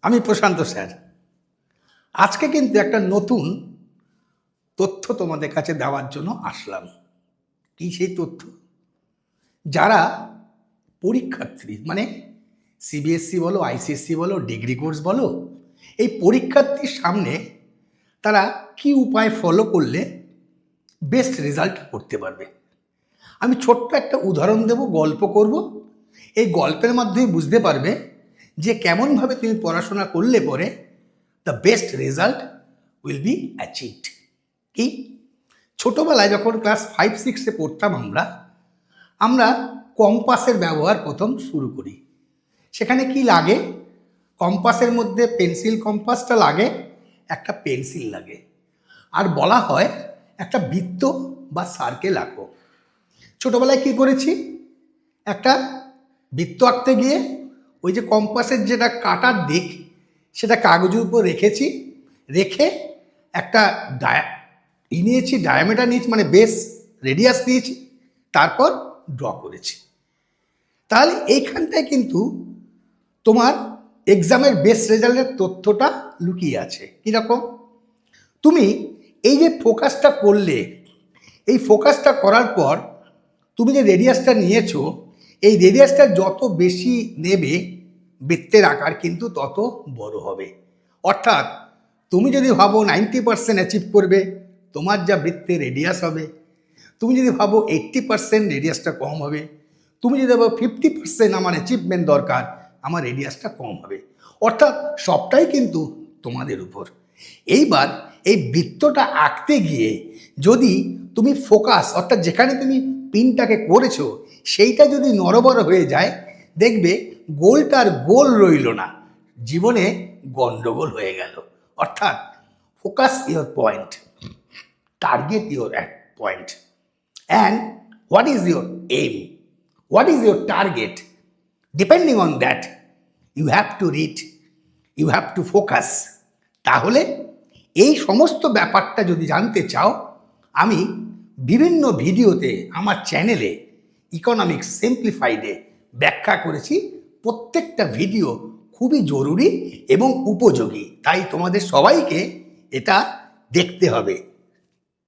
আমি প্রশান্ত স্যার। আজকে কিন্তু একটা নতুন তথ্য তোমাদের কাছে দেওয়ার জন্য আসলাম। কি সেই তথ্য? যারা পরীক্ষার্থী মানে সিবিএসসি বলো, আইসিএসসি বলো, ডিগ্রি কোর্স বলো, এই পরীক্ষার্থীর সামনে তারা কি উপায় ফলো করলে বেস্ট রেজাল্ট করতে পারবে। আমি ছোট্ট একটা উদাহরণ দেব, গল্প করব। এই গল্পের মাধ্যমে বুঝতে পারবে যে কেমনভাবে তুমি পড়াশোনা করলে পরে the best result will be achieved. কি, ছোটোবেলায় যখন ক্লাস 5-6-এ পড়তাম আমরা কম্পাসের ব্যবহার প্রথম শুরু করি। সেখানে কি লাগে? কম্পাসের মধ্যে পেন্সিল কম্পাসটা লাগে, একটা পেন্সিল লাগে, আর বলা হয় একটা বৃত্ত বা সার্কেল আঁকো। ছোটোবেলায় কী করেছি, একটা বৃত্ত আঁকতে গিয়ে ওই যে কম্পাসের যেটা কাটার দিক সেটা কাগজের উপর রেখেছি, রেখে একটা নিয়েছি, ডায়ামিটার নিয়েছি, মানে বেস রেডিয়াস নিয়েছি, তারপর ড্র করেছি। তাহলে এইখানটায় কিন্তু তোমার এক্সামের বেস্ট রেজাল্টের তথ্যটা লুকিয়ে আছে। কীরকম? তুমি এই যে ফোকাসটা করলে, এই ফোকাসটা করার পর তুমি যে রেডিয়াসটা নিয়েছো, এই রেডিয়াসটা যত বেশি নেবে বৃত্তের আকার কিন্তু তত বড় হবে। অর্থাৎ তুমি যদি ভাবো 90% অ্যাচিভ করবে, তোমার যা বৃত্তের রেডিয়াস হবে। তুমি যদি ভাবো 80% রেডিয়াসটা কম হবে। তুমি যদি ভাবো 50% আমার অ্যাচিভমেন্ট দরকার, আমার রেডিয়াসটা কম হবে। অর্থাৎ সবটাই কিন্তু তোমাদের উপর। এইবার এই বৃত্তটা আঁকতে গিয়ে যদি তুমি ফোকাস, অর্থাৎ যেখানে তুমি পিনটাকে করেছো সেইটা যদি নড়বড় হয়ে যায়, দেখবে গোলটার গোল রইল না, জীবনে গন্ডগোল হয়ে গেল। অর্থাৎ focus your point, target your point, and what is your aim, what is your target, depending on that you have to read, you have to focus. তাহলে এই সমস্ত ব্যাপারটা যদি জানতে চাও, আমি বিভিন্ন ভিডিওতে আমার চ্যানেলে ইকোনমিক্স সিম্পলিফাইডে ব্যাখ্যা করেছি। প্রত্যেকটা ভিডিও খুবই জরুরি এবং উপযোগী, তাই তোমাদের সবাইকে এটা দেখতে হবে।